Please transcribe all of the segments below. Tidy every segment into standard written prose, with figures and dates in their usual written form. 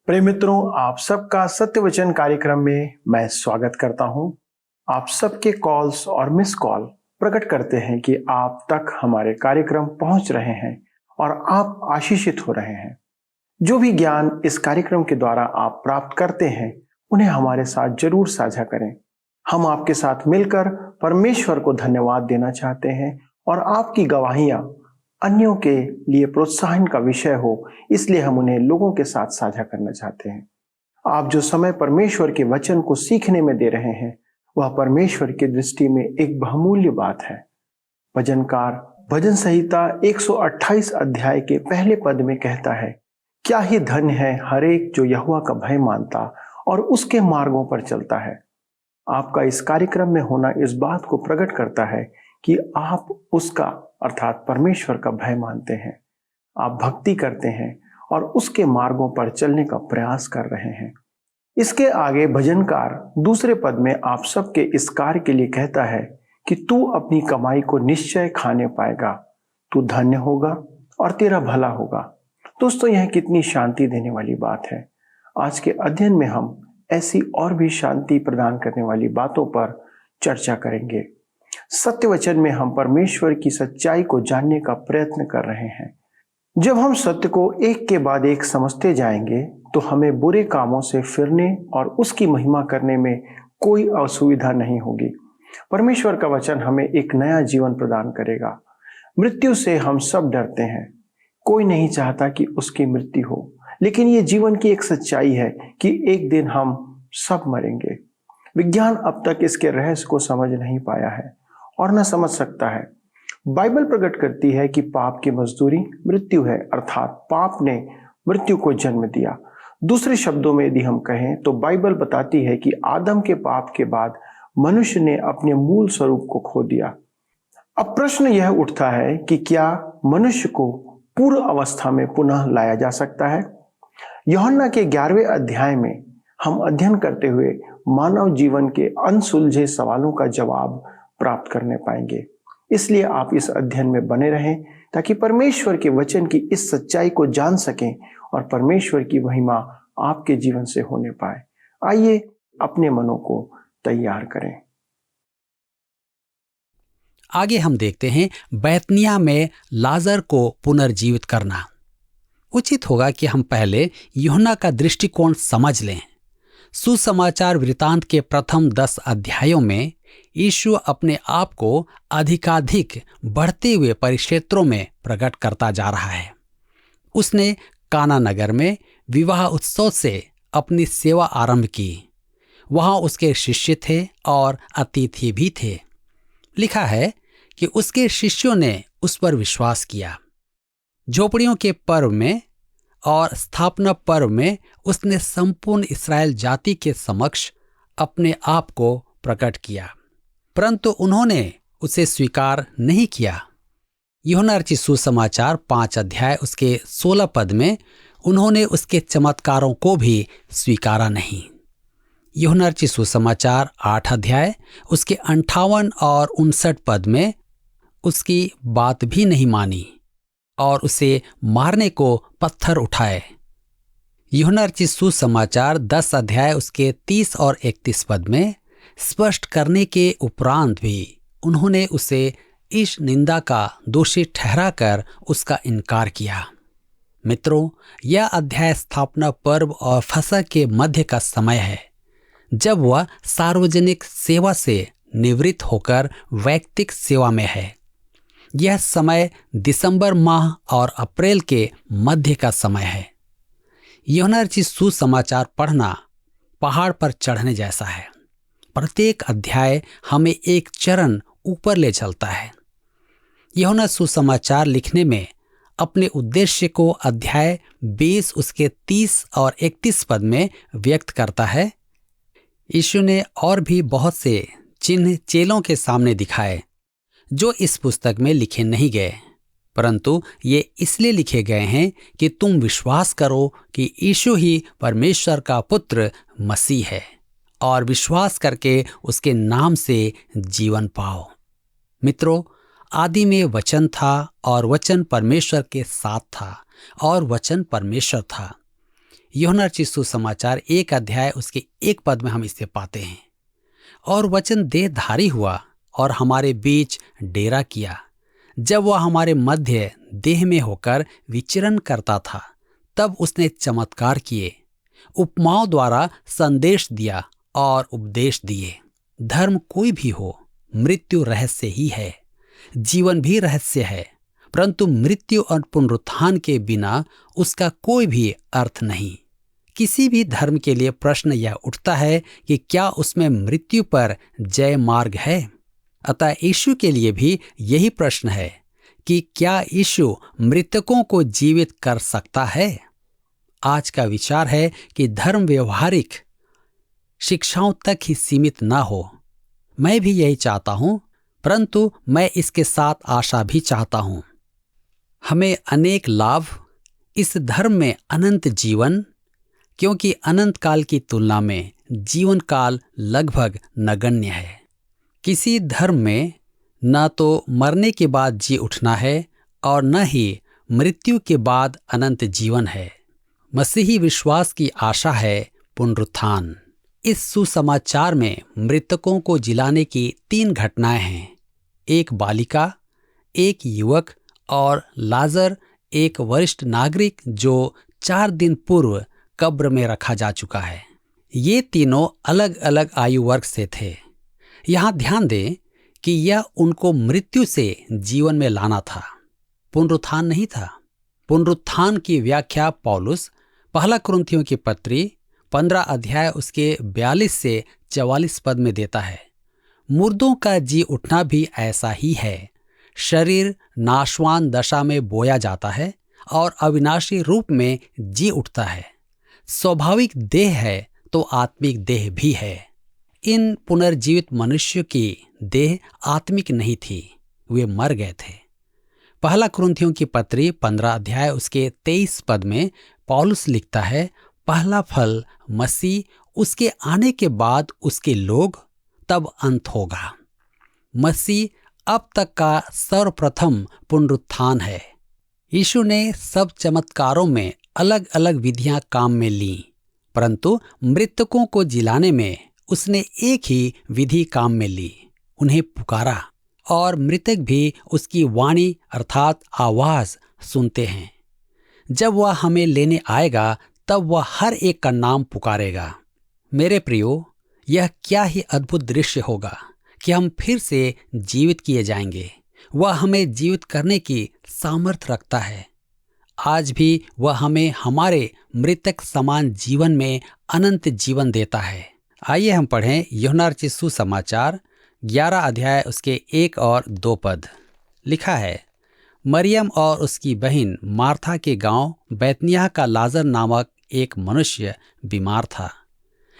प्रिय मित्रों, आप सबका सत्य वचन कार्यक्रम में मैं स्वागत करता हूं। आप सबके कॉल्स और मिस कॉल प्रकट करते हैं कि आप तक हमारे कार्यक्रम पहुंच रहे हैं और आप आशीषित हो रहे हैं। जो भी ज्ञान इस कार्यक्रम के द्वारा आप प्राप्त करते हैं, उन्हें हमारे साथ जरूर साझा करें। हम आपके साथ मिलकर परमेश्वर को धन्यवाद देना चाहते हैं और आपकी गवाहियां अन्यों के लिए प्रोत्साहन का विषय हो, इसलिए हम उन्हें लोगों के साथ साझा करना चाहते हैं। आप जो समय परमेश्वर के वचन को सीखने में दे रहे हैं, वह परमेश्वर की दृष्टि में एक बहुमूल्य बात है। भजनकार भजन संहिता 128 अध्याय के पहले पद में कहता है, क्या ही धन्य है हर एक जो यहोवा का भय मानता और उसके मार्गों पर चलता है। आपका इस कार्यक्रम में होना इस बात को प्रकट करता है कि आप उसका अर्थात परमेश्वर का भय मानते हैं, आप भक्ति करते हैं और उसके मार्गों पर चलने का प्रयास कर रहे हैं। इसके आगे भजनकार दूसरे पद में आप सबके इस कार्य के लिए कहता है कि तू अपनी कमाई को निश्चय खाने पाएगा, तू धन्य होगा और तेरा भला होगा। दोस्तों, यह कितनी शांति देने वाली बात है। आज के अध्ययन में हम ऐसी और भी शांति प्रदान करने वाली बातों पर चर्चा करेंगे। सत्य वचन में हम परमेश्वर की सच्चाई को जानने का प्रयत्न कर रहे हैं। जब हम सत्य को एक के बाद एक समझते जाएंगे तो हमें बुरे कामों से फिरने और उसकी महिमा करने में कोई असुविधा नहीं होगी। परमेश्वर का वचन हमें एक नया जीवन प्रदान करेगा। मृत्यु से हम सब डरते हैं, कोई नहीं चाहता कि उसकी मृत्यु हो, लेकिन ये जीवन की एक सच्चाई है कि एक दिन हम सब मरेंगे। विज्ञान अब तक इसके रहस्य को समझ नहीं पाया है और न समझ सकता है। बाइबल प्रकट करती है कि पाप की मजदूरी मृत्यु है, अर्थात पाप ने मृत्यु को जन्म दिया। दूसरे शब्दों में यदि हम कहें तो बाइबल बताती है कि आदम के पाप के बाद मनुष्य ने अपने मूल स्वरूप को खो दिया। अब प्रश्न यह उठता है कि क्या मनुष्य को पूर्व अवस्था में पुनः लाया जा सकता है? यूहन्ना के 11वें अध्याय में हम अध्ययन करते हुए मानव जीवन के अनसुलझे सवालों का जवाब प्राप्त करने पाएंगे। इसलिए आप इस अध्ययन में बने रहें ताकि परमेश्वर के वचन की इस सच्चाई को जान सकें और परमेश्वर की महिमा आपके जीवन से होने पाए। आइए अपने मनों को तैयार करें। आगे हम देखते हैं बैतनिया में लाजर को पुनर्जीवित करना। उचित होगा कि हम पहले यूहन्ना का दृष्टिकोण समझ लें। सुसमाचार वृतांत के प्रथम 10 अध्यायों में यीशु अपने आप को अधिकाधिक बढ़ते हुए परिक्षेत्रों में प्रकट करता जा रहा है। उसने काना नगर में विवाह उत्सव से अपनी सेवा आरंभ की। वहां उसके शिष्य थे और अतिथि भी थे। लिखा है कि उसके शिष्यों ने उस पर विश्वास किया। झोपड़ियों के पर्व में और स्थापना पर्व में उसने संपूर्ण इस्राएल जाति के समक्ष अपने आप को प्रकट किया, परंतु उन्होंने उसे स्वीकार नहीं किया। यूहन्ना रचित सुसमाचार 5 अध्याय उसके 16 पद में उन्होंने उसके चमत्कारों को भी स्वीकारा नहीं। यूहन्ना रचित सुसमाचार 8 अध्याय उसके 58 और 59 पद में उसकी बात भी नहीं मानी और उसे मारने को पत्थर उठाए। यूहन्ना रचित सुसमाचार 10 अध्याय उसके 30 और 31 पद में स्पष्ट करने के उपरांत भी उन्होंने उसे इस निंदा का दोषी ठहराकर उसका इनकार किया। मित्रों, यह अध्याय स्थापना पर्व और फसह के मध्य का समय है, जब वह सार्वजनिक सेवा से निवृत्त होकर वैयक्तिक सेवा में है। यह समय दिसंबर माह और अप्रैल के मध्य का समय है। यूहन्ना रचित सुसमाचार पढ़ना पहाड़ पर चढ़ने जैसा है। प्रत्येक अध्याय हमें एक चरण ऊपर ले चलता है। यूहन्ना सुसमाचार लिखने में अपने उद्देश्य को अध्याय 20 उसके 30 और 31 पद में व्यक्त करता है। यीशु ने और भी बहुत से चिन्ह चेलों के सामने दिखाए जो इस पुस्तक में लिखे नहीं गए, परंतु ये इसलिए लिखे गए हैं कि तुम विश्वास करो कि यीशु ही परमेश्वर का पुत्र मसीह है और विश्वास करके उसके नाम से जीवन पाओ। मित्रों, आदि में वचन था और वचन परमेश्वर के साथ था और वचन परमेश्वर था। यूहन्ना रचित सुसमाचार 1 अध्याय उसके 1 पद में हम इसे पाते हैं। और वचन देहधारी हुआ और हमारे बीच डेरा किया। जब वह हमारे मध्य देह में होकर विचरण करता था, तब उसने चमत्कार किए, उपमाओं द्वारा संदेश दिया और उपदेश दिए। धर्म कोई भी हो, मृत्यु रहस्य ही है, जीवन भी रहस्य है, परंतु मृत्यु और पुनरुत्थान के बिना उसका कोई भी अर्थ नहीं। किसी भी धर्म के लिए प्रश्न यह उठता है कि क्या उसमें मृत्यु पर जय मार्ग है। अतः यीशु के लिए भी यही प्रश्न है कि क्या यीशु मृतकों को जीवित कर सकता है। आज का विचार है कि धर्म व्यवहारिक शिक्षाओं तक ही सीमित ना हो। मैं भी यही चाहता हूं, परंतु मैं इसके साथ आशा भी चाहता हूं। हमें अनेक लाभ, इस धर्म में अनंत जीवन, क्योंकि अनंत काल की तुलना में जीवन काल लगभग नगण्य है। किसी धर्म में न तो मरने के बाद जी उठना है और न ही मृत्यु के बाद अनंत जीवन है। मसीही विश्वास की आशा है पुनरुत्थान। इस सुसमाचार में मृतकों को जिलाने की 3 घटनाएं हैं। एक बालिका, एक युवक और लाजर, एक वरिष्ठ नागरिक जो 4 दिन पूर्व कब्र में रखा जा चुका है। ये तीनों अलग अलग आयु वर्ग से थे। यहाँ ध्यान दें कि यह उनको मृत्यु से जीवन में लाना था, पुनरुत्थान नहीं था। पुनरुत्थान की व्याख्या पौलुस पहला कुरिन्थियों की पत्री 15 अध्याय उसके 42 से 44 पद में देता है। मुर्दों का जी उठना भी ऐसा ही है। शरीर नाशवान दशा में बोया जाता है और अविनाशी रूप में जी उठता है। स्वाभाविक देह है तो आत्मिक देह भी है। इन पुनर्जीवित मनुष्य की देह आत्मिक नहीं थी, वे मर गए थे। पहला कुरिन्थियों की पत्री 15 अध्याय उसके 23 पद में पौलुस लिखता है, पहला फल मसीह, उसके आने के बाद उसके लोग, तब अंत होगा। मसीह अब तक का सर्वप्रथम पुनरुत्थान है। यीशु ने सब चमत्कारों में अलग अलग विधियां काम में लीं, परंतु मृतकों को जिलाने में उसने एक ही विधि काम में ली। उन्हें पुकारा और मृतक भी उसकी वाणी अर्थात आवाज सुनते हैं। जब वह हमें लेने आएगा तब वह हर एक का नाम पुकारेगा। मेरे प्रियो, यह क्या ही अद्भुत दृश्य होगा कि हम फिर से जीवित किए जाएंगे। वह हमें जीवित करने की सामर्थ्य रखता है। आज भी वह हमें हमारे मृतक समान जीवन में अनंत जीवन देता है। आइए हम पढ़ें यूहन्ना रचित सुसमाचार 11 अध्याय उसके 1 और 2 पद। लिखा है, मरियम और उसकी बहन मार्था के गांव बैतनिय्याह का लाजर नामक एक मनुष्य बीमार था।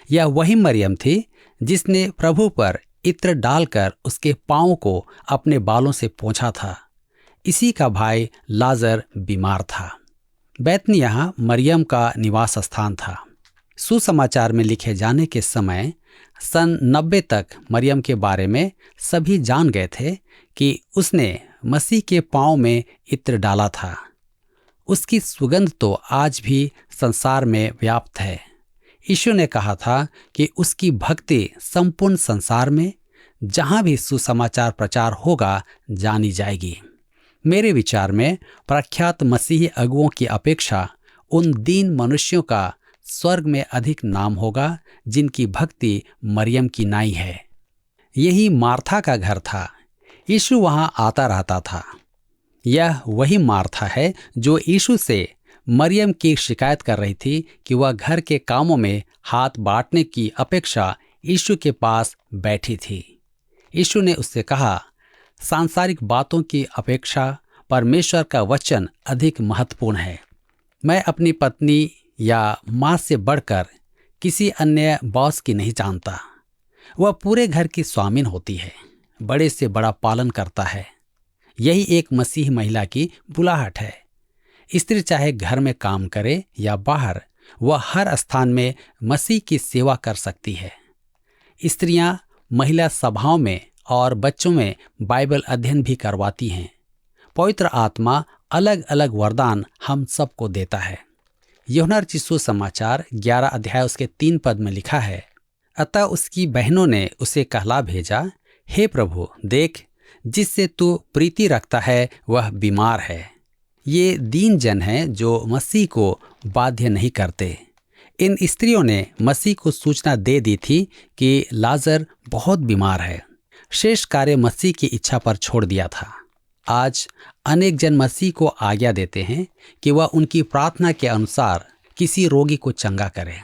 यह वही मरियम थी जिसने प्रभु पर इत्र डालकर उसके पांवों को अपने बालों से पोंछा था। इसी का भाई लाजर बीमार था। बैतनिय्याह मरियम का निवास स्थान था। सुसमाचार में लिखे जाने के समय सन 90 तक मरियम के बारे में सभी जान गए थे कि उसने मसीह के पांव में इत्र डाला था। उसकी सुगंध तो आज भी संसार में व्याप्त है। यीशु ने कहा था कि उसकी भक्ति संपूर्ण संसार में जहां भी सुसमाचार प्रचार होगा जानी जाएगी। मेरे विचार में प्रख्यात मसीही अगुओं की अपेक्षा उन दीन मनुष्यों का स्वर्ग में अधिक नाम होगा जिनकी भक्ति मरियम की नाई है। यही मार्था का घर था। यीशु वहां आता रहता था। यह वही मार्था है जो यीशु से मरियम की शिकायत कर रही थी कि वह घर के कामों में हाथ बांटने की अपेक्षा यीशु के पास बैठी थी। यीशु ने उससे कहा, सांसारिक बातों की अपेक्षा परमेश्वर का वचन अधिक महत्वपूर्ण है। मैं अपनी पत्नी या माँ से बढ़कर किसी अन्य बॉस की नहीं जानता। वह पूरे घर की स्वामिन होती है, बड़े से बड़ा पालन करता है। यही एक मसीह महिला की बुलाहट है। स्त्री चाहे घर में काम करे या बाहर, वह हर स्थान में मसीह की सेवा कर सकती है। स्त्रियां महिला सभाओं में और बच्चों में बाइबल अध्ययन भी करवाती हैं। पवित्र आत्मा अलग अलग वरदान हम सबको देता है। यूहन्ना रचित सुसमाचार 11 अध्याय उसके 3 पद में लिखा है, अतः उसकी बहनों ने उसे कहला भेजा, हे प्रभु, देख, जिससे तू प्रीति रखता है वह बीमार है। ये दीन जन हैं जो मसीह को बाध्य नहीं करते। इन स्त्रियों ने मसीह को सूचना दे दी थी कि लाजर बहुत बीमार है। शेष कार्य मसीह की इच्छा पर छोड़ दिया था। आज अनेक जन मसीह को आज्ञा देते हैं कि वह उनकी प्रार्थना के अनुसार किसी रोगी को चंगा करे।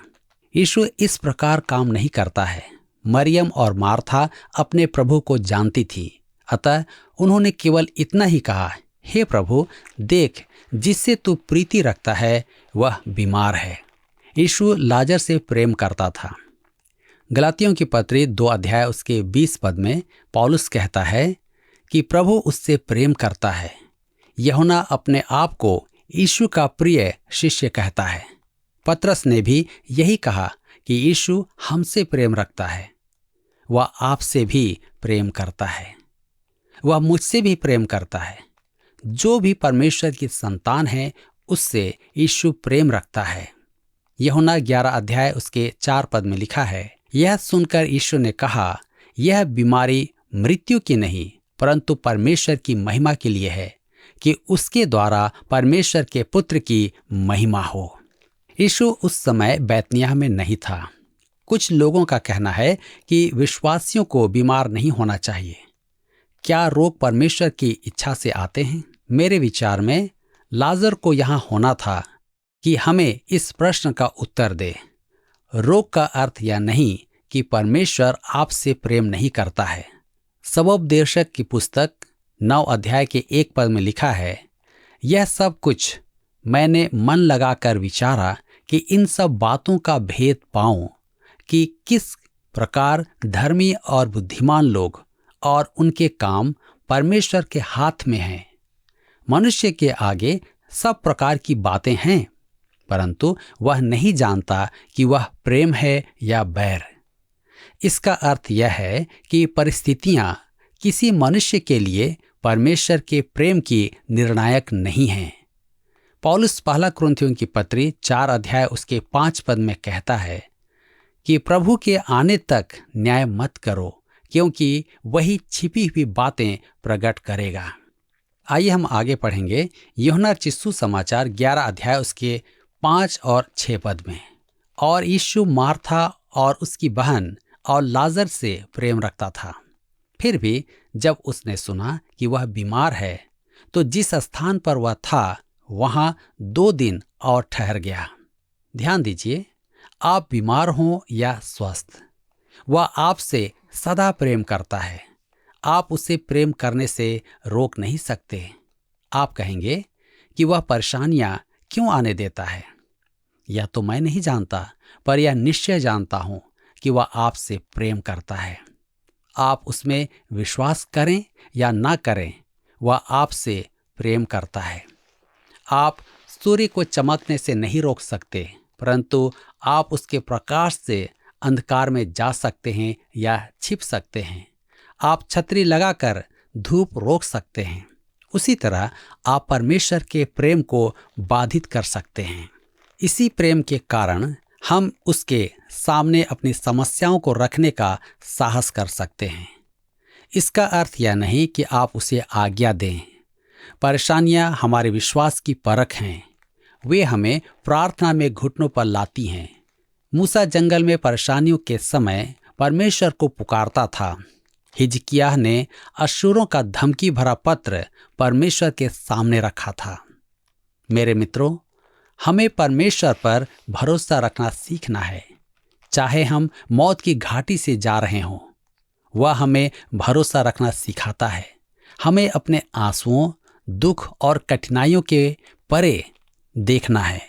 यीशु इस प्रकार काम नहीं करता है। मरियम और मार्था अपने प्रभु को जानती थी, अतः उन्होंने केवल इतना ही कहा, हे प्रभु, देख, जिससे तू प्रीति रखता है वह बीमार है। यीशु लाजर से प्रेम करता था। गलातियों की पत्री 2 अध्याय उसके 20 पद में पौलुस कहता है कि प्रभु उससे प्रेम करता है। यूहन्ना अपने आप को यीशु का प्रिय शिष्य कहता है। पतरस ने भी यही कहा कि यीशु हमसे प्रेम रखता है। वह आपसे भी प्रेम करता है, वह मुझसे भी प्रेम करता है। जो भी परमेश्वर की संतान है उससे यीशु प्रेम रखता है। यूहन्ना 11 अध्याय उसके 4 पद में लिखा है, यह सुनकर यीशु ने कहा, यह बीमारी मृत्यु की नहीं परंतु परमेश्वर की महिमा के लिए है, कि उसके द्वारा परमेश्वर के पुत्र की महिमा हो। यीशु उस समय बैतनिय्याह में नहीं था। कुछ लोगों का कहना है कि विश्वासियों को बीमार नहीं होना चाहिए। क्या रोग परमेश्वर की इच्छा से आते हैं? मेरे विचार में लाजर को यहाँ होना था कि हमें इस प्रश्न का उत्तर दे। रोग का अर्थ यह नहीं कि परमेश्वर आपसे प्रेम नहीं करता है। सबोपदेशक की पुस्तक 9 अध्याय के 1 पद में लिखा है, यह सब कुछ मैंने मन लगाकर विचारा कि इन सब बातों का भेद पाऊं कि किस प्रकार धर्मी और बुद्धिमान लोग और उनके काम परमेश्वर के हाथ में हैं। मनुष्य के आगे सब प्रकार की बातें हैं, परंतु वह नहीं जानता कि वह प्रेम है या बैर। इसका अर्थ यह है कि परिस्थितियां किसी मनुष्य के लिए परमेश्वर के प्रेम की निर्णायक नहीं हैं। पौलुस पहला कुरिन्थियों की पत्री 4 अध्याय उसके 5 पद में कहता है कि प्रभु के आने तक न्याय मत करो, क्योंकि वही छिपी हुई बातें प्रकट करेगा। आइए हम आगे पढ़ेंगे यूहन्ना रचित सुसमाचार 11 अध्याय उसके 5 और 6 पद में। और यीशु मार्था और उसकी बहन और लाजर से प्रेम रखता था। फिर भी जब उसने सुना कि वह बीमार है, तो जिस स्थान पर वह था वहां 2 दिन और ठहर गया। ध्यान दीजिए, आप बीमार हों या स्वस्थ, वह आपसे सदा प्रेम करता है। आप उसे प्रेम करने से रोक नहीं सकते। आप कहेंगे कि वह परेशानियां क्यों आने देता है। यह तो मैं नहीं जानता, पर यह निश्चय जानता हूं कि वह आपसे प्रेम करता है। आप उसमें विश्वास करें या ना करें, वह आपसे प्रेम करता है। आप सूर्य को चमकने से नहीं रोक सकते, परंतु आप उसके प्रकाश से अंधकार में जा सकते हैं या छिप सकते हैं। आप छतरी लगाकर धूप रोक सकते हैं। उसी तरह आप परमेश्वर के प्रेम को बाधित कर सकते हैं। इसी प्रेम के कारण हम उसके सामने अपनी समस्याओं को रखने का साहस कर सकते हैं। इसका अर्थ यह नहीं कि आप उसे आज्ञा दें। परेशानियां हमारे विश्वास की परख हैं। वे हमें प्रार्थना में घुटनों पर लाती हैं। मूसा जंगल में परेशानियों के समय परमेश्वर को पुकारता था। हिजकिय्याह ने अश्शूरों का धमकी भरा पत्र परमेश्वर के सामने रखा था। मेरे मित्रों, हमें परमेश्वर पर भरोसा रखना सीखना है। चाहे हम मौत की घाटी से जा रहे हों, वह हमें भरोसा रखना सिखाता है। हमें अपने आंसुओं, दुख और कठिनाइयों के परे देखना है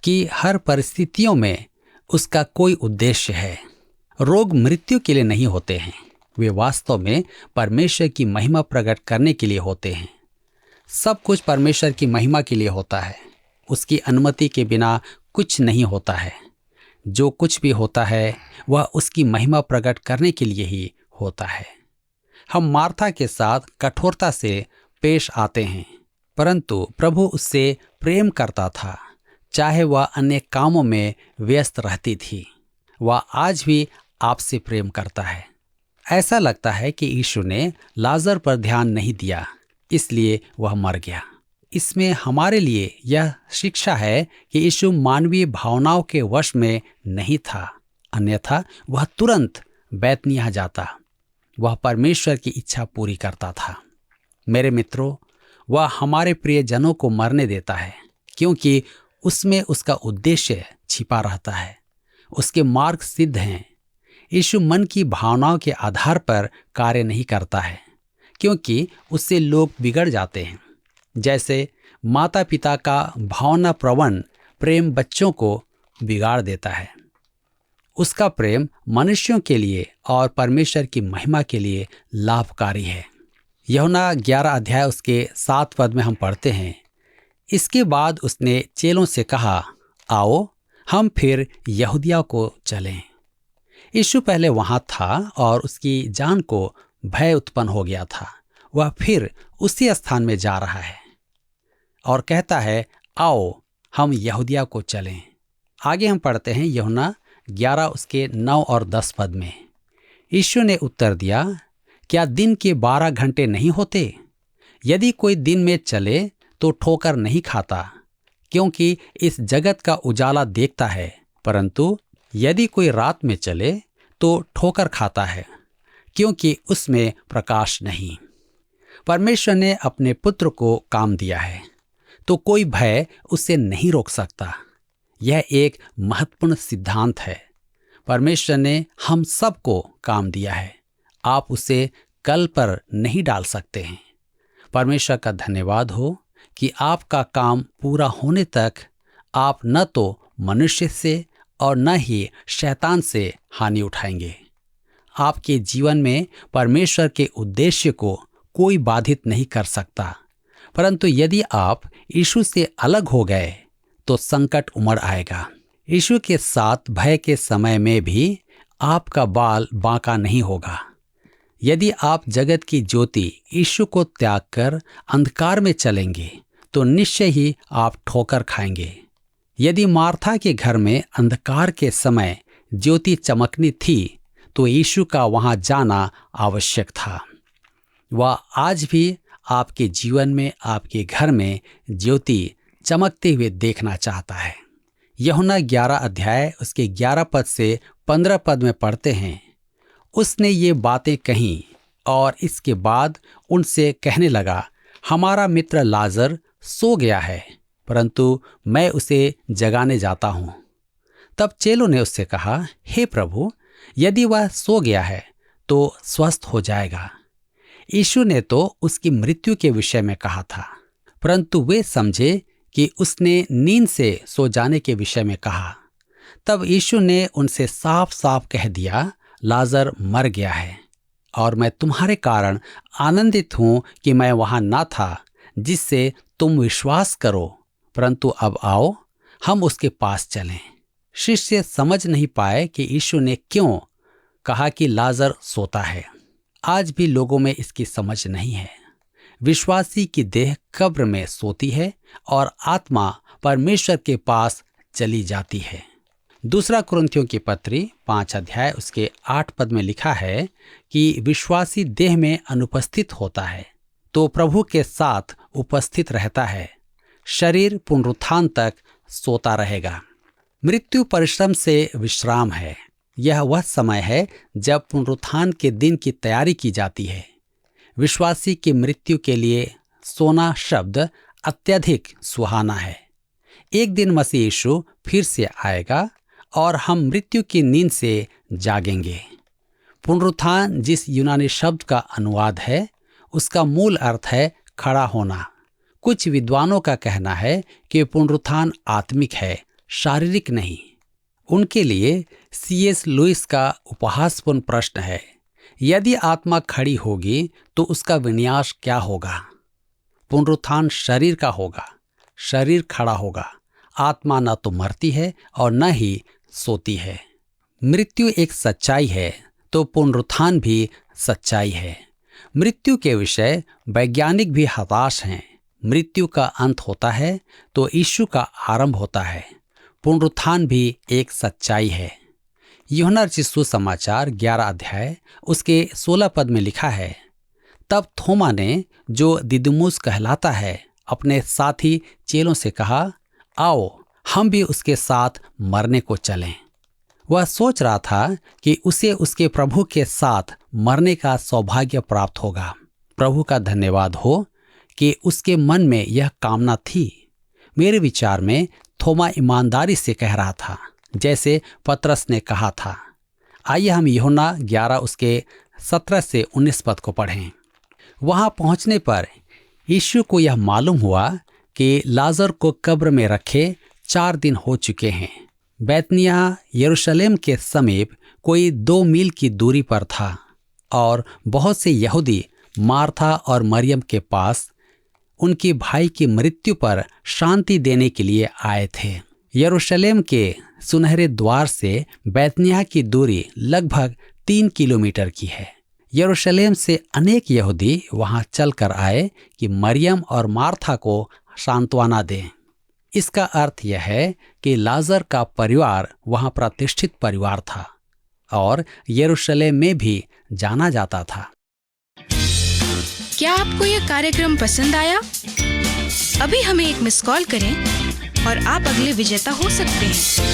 कि हर परिस्थितियों में उसका कोई उद्देश्य है। रोग मृत्यु के लिए नहीं होते हैं, वे वास्तव में परमेश्वर की महिमा प्रकट करने के लिए होते हैं। सब कुछ परमेश्वर की महिमा के लिए होता है। उसकी अनुमति के बिना कुछ नहीं होता है। जो कुछ भी होता है वह उसकी महिमा प्रकट करने के लिए ही होता है। हम मार्था के साथ कठोरता से पेश आते हैं, परंतु प्रभु उससे प्रेम करता था। चाहे वह अन्य कामों में व्यस्त रहती थी। वह आज भी आपसे प्रेम करता है। ऐसा लगता है कि यीशु ने लाजर पर ध्यान नहीं दिया, इसलिए वह मर गया। इसमें हमारे लिए यह शिक्षा है कि यीशु मानवीय भावनाओं के वश में नहीं था, अन्यथा वह तुरंत बैतनिय्याह जाता। वह परमेश्वर की इच्छा पूरी करता था। मेरे मित्रों, वह हमारे प्रियजनों को मरने देता है क्योंकि उसमें उसका उद्देश्य छिपा रहता है। उसके मार्ग सिद्ध हैं। यीशु मन की भावनाओं के आधार पर कार्य नहीं करता है क्योंकि उससे लोग बिगड़ जाते हैं। जैसे माता पिता का भावना प्रवण प्रेम बच्चों को बिगाड़ देता है। उसका प्रेम मनुष्यों के लिए और परमेश्वर की महिमा के लिए लाभकारी है। यूहन्ना 11 अध्याय उसके 7 पद में हम पढ़ते हैं, इसके बाद उसने चेलों से कहा, आओ हम फिर यहूदिया को चलें। यीशु पहले वहां था और उसकी जान को भय उत्पन्न हो गया था। वह फिर उसी स्थान में जा रहा है और कहता है, आओ हम यहूदिया को चलें। आगे हम पढ़ते हैं यूहन्ना 11 उसके 9 और 10 पद में, यीशु ने उत्तर दिया, क्या दिन के 12 घंटे नहीं होते? यदि कोई दिन में चले तो ठोकर नहीं खाता, क्योंकि इस जगत का उजाला देखता है, परंतु यदि कोई रात में चले तो ठोकर खाता है, क्योंकि उसमें प्रकाश नहीं। परमेश्वर ने अपने पुत्र को काम दिया है तो कोई भय उसे नहीं रोक सकता। यह एक महत्वपूर्ण सिद्धांत है। परमेश्वर ने हम सबको काम दिया है, आप उसे कल पर नहीं डाल सकते हैं। परमेश्वर का धन्यवाद हो कि आपका काम पूरा होने तक आप न तो मनुष्य से और न ही शैतान से हानि उठाएंगे। आपके जीवन में परमेश्वर के उद्देश्य को कोई बाधित नहीं कर सकता, परंतु यदि आप यीशु से अलग हो गए तो संकट उमड़ आएगा। यीशु के साथ भय के समय में भी आपका बाल बांका नहीं होगा। यदि आप जगत की ज्योति यीशु को त्याग कर अंधकार में चलेंगे तो निश्चय ही आप ठोकर खाएंगे। यदि मार्था के घर में अंधकार के समय ज्योति चमकनी थी तो यीशु का वहां जाना आवश्यक था। वह आज भी आपके जीवन में, आपके घर में ज्योति चमकते हुए देखना चाहता है। यूहन्ना 11 अध्याय उसके 11 पद से 15 पद में पढ़ते हैं, उसने ये बातें कहीं और इसके बाद उनसे कहने लगा, हमारा मित्र लाजर सो गया है, परंतु मैं उसे जगाने जाता हूं। तब चेलों ने उससे कहा, हे प्रभु, यदि वह सो गया है तो स्वस्थ हो जाएगा। यीशु ने तो उसकी मृत्यु के विषय में कहा था, परंतु वे समझे कि उसने नींद से सो जाने के विषय में कहा। तब यीशु ने उनसे साफ साफ कह दिया, लाजर मर गया है और मैं तुम्हारे कारण आनंदित हूं कि मैं वहां ना था, जिससे तुम विश्वास करो, परंतु अब आओ हम उसके पास चलें। शिष्य समझ नहीं पाए कि यीशु ने क्यों कहा कि लाजर सोता है। आज भी लोगों में इसकी समझ नहीं है। विश्वासी की देह कब्र में सोती है और आत्मा परमेश्वर के पास चली जाती है। दूसरा कुरिन्थियों की पत्री 5 अध्याय उसके 8 पद में लिखा है कि विश्वासी देह में अनुपस्थित होता है तो प्रभु के साथ उपस्थित रहता है, शरीर पुनरुत्थान तक सोता रहेगा। मृत्यु परिश्रम से विश्राम है। यह वह समय है जब पुनरुत्थान के दिन की तैयारी की जाती है। विश्वासी की मृत्यु के लिए सोना शब्द अत्यधिक सुहाना है। एक दिन मसीह यीशु फिर से आएगा और हम मृत्यु की नींद से जागेंगे। पुनरुत्थान जिस यूनानी शब्द का अनुवाद है, उसका मूल अर्थ है खड़ा होना। कुछ विद्वानों का कहना है कि पुनरुत्थान आत्मिक है, शारीरिक नहीं। उनके लिए C.S. लुइस का उपहासपूर्ण प्रश्न है, यदि आत्मा खड़ी होगी तो उसका विन्यास क्या होगा? पुनरुत्थान शरीर का होगा, शरीर खड़ा होगा। आत्मा न तो मरती है और न ही सोती है। मृत्यु एक सच्चाई है तो पुनरुत्थान भी सच्चाई है। मृत्यु के विषय वैज्ञानिक भी हताश हैं। मृत्यु का अंत होता है तो यीशु का आरंभ होता है। पुनरुत्थान भी एक सच्चाई है। यूहन्ना रचित सुसमाचार 11 अध्याय उसके 16 पद में लिखा है, तब थोमा ने, जो दिदुमुस कहलाता है, अपने साथी चेलों से कहा, आओ हम भी उसके साथ मरने को चलें। वह सोच रहा था कि उसे उसके प्रभु के साथ मरने का सौभाग्य प्राप्त होगा। प्रभु का धन्यवाद हो कि उसके मन में यह कामना थी। मेरे विचार में थोमा ईमानदारी से कह रहा था, जैसे पतरस ने कहा था। आइए हम यूहन्ना 11 उसके 17 से 19 पद को पढ़ें। वहां पहुंचने पर यीशु को यह मालूम हुआ कि लाजर को कब्र में रखे 4 दिन हो चुके हैं। बैतनिय्याह यरूशलेम के समीप कोई 2 मील की दूरी पर था और बहुत से यहूदी मार्था और मरियम के पास उनके भाई की मृत्यु पर शांति देने के लिए आए थे। यरूशलेम के सुनहरे द्वार से बैतनिय्याह की दूरी लगभग 3 किलोमीटर की है। यरूशलेम से अनेक यहूदी वहां चलकर आए कि मरियम और मार्था को सांत्वना दें। इसका अर्थ यह है कि लाजर का परिवार वहां प्रतिष्ठित परिवार था और यरूशलेम में भी जाना जाता था। क्या आपको यह कार्यक्रम पसंद आया? अभी हमें एक मिस कॉल करें और आप अगले विजेता हो सकते हैं।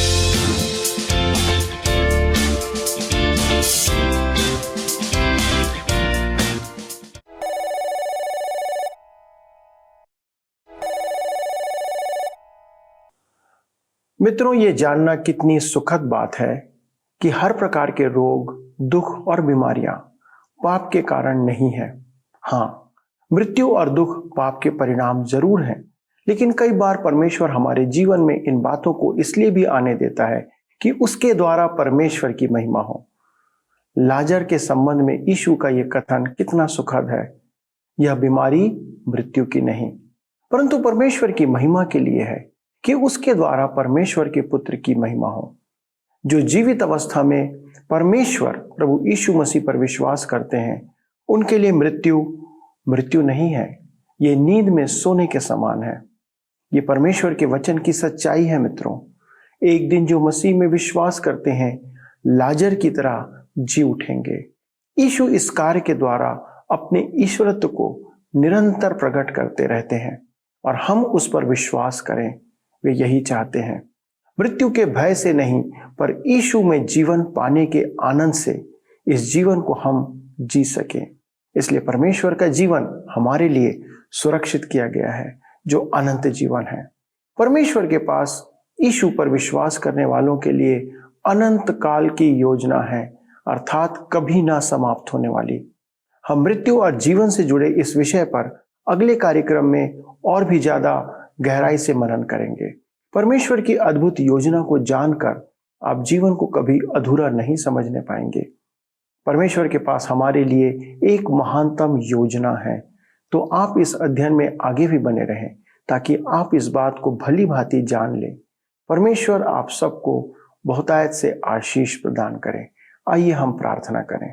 मित्रों, ये जानना कितनी सुखद बात है कि हर प्रकार के रोग, दुख और बीमारियां पाप के कारण नहीं है। हाँ, मृत्यु और दुख पाप के परिणाम जरूर हैं, लेकिन कई बार परमेश्वर हमारे जीवन में इन बातों को इसलिए भी आने देता है कि उसके द्वारा परमेश्वर की महिमा हो। लाजर के संबंध में यीशु का यह कथन कितना सुखद है। यह बीमारी मृत्यु की नहीं, परंतु परमेश्वर की महिमा के लिए है कि उसके द्वारा परमेश्वर के पुत्र की महिमा हो। जो जीवित अवस्था में परमेश्वर प्रभु यीशु मसीह पर विश्वास करते हैं, उनके लिए मृत्यु नहीं है। ये नींद में सोने के समान है। ये परमेश्वर के वचन की सच्चाई है। मित्रों, एक दिन जो मसीह में विश्वास करते हैं, लाजर की तरह जी उठेंगे। यीशु इस कार्य के द्वारा अपने ईश्वरत्व को निरंतर प्रकट करते रहते हैं और हम उस पर विश्वास करें। वे यही चाहते हैं, मृत्यु के भय से नहीं, पर यीशु में जीवन पाने के आनंद से इस जीवन को हम जी सकें। इसलिए परमेश्वर का जीवन हमारे लिए सुरक्षित किया गया है, जो अनंत जीवन है। परमेश्वर के पास यीशु पर विश्वास करने वालों के लिए अनंत काल की योजना है, अर्थात कभी ना समाप्त होने वाली। हम मृत्यु और जीवन से जुड़े इस विषय पर अगले कार्यक्रम में और भी ज्यादा गहराई से मनन करेंगे। परमेश्वर की अद्भुत योजना को जानकर आप जीवन को कभी अधूरा नहीं समझने पाएंगे। परमेश्वर के पास हमारे लिए एक महानतम योजना है। तो आप इस अध्ययन में आगे भी बने रहें ताकि आप इस बात को भली भांति जान लें। परमेश्वर आप सबको बहुतायत से आशीष प्रदान करें। आइए हम प्रार्थना करें।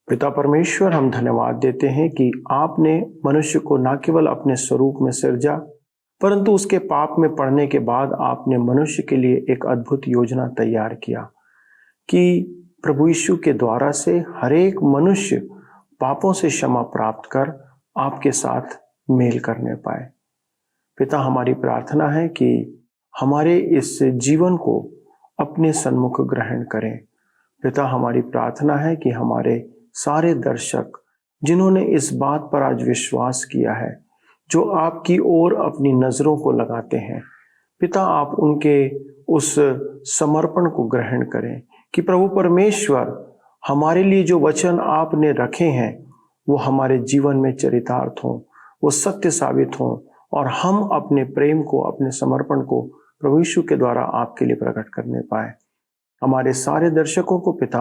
पिता परमेश्वर, हम धन्यवाद देते हैं कि आपने मनुष्य को न केवल अपने स्वरूप में सिरजा, परंतु उसके पाप में पड़ने के बाद आपने मनुष्य के लिए एक अद्भुत योजना तैयार किया कि प्रभु यीशु के द्वारा से हरेक मनुष्य पापों से क्षमा प्राप्त कर आपके साथ मेल करने पाए। पिता, हमारी प्रार्थना है कि हमारे इस जीवन को अपने सन्मुख ग्रहण करें। पिता, हमारी प्रार्थना है कि हमारे सारे दर्शक जिन्होंने इस बात पर आज विश्वास किया है, जो आपकी ओर अपनी नजरों को लगाते हैं, पिता आप उनके उस समर्पण को ग्रहण करें कि प्रभु परमेश्वर हमारे लिए जो वचन आपने रखे हैं वो हमारे जीवन में चरितार्थ हों, वो सत्य साबित हों और हम अपने प्रेम को, अपने समर्पण को प्रभु यीशु के द्वारा आपके लिए प्रकट करने पाए। हमारे सारे दर्शकों को पिता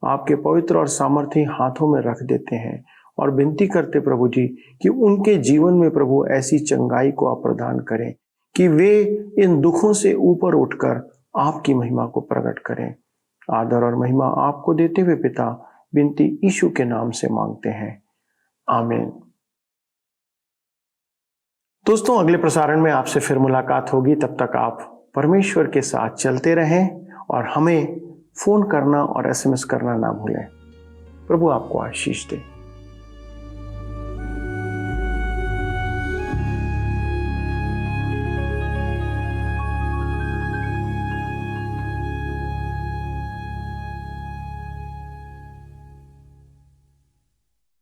आपके पवित्र और सामर्थी हाथों में रख देते हैं और विनती करते प्रभु जी कि उनके जीवन में प्रभु ऐसी चंगाई को आप प्रदान करें कि वे इन दुखों से ऊपर उठकर आपकी महिमा को प्रकट करें। आदर और महिमा आपको देते हुए पिता विनती यीशु के नाम से मांगते हैं, आमीन। दोस्तों, अगले प्रसारण में आपसे फिर मुलाकात होगी। तब तक आप परमेश्वर के साथ चलते रहें और हमें फोन करना और SMS करना ना भूलें। प्रभु आपको आशीष दे।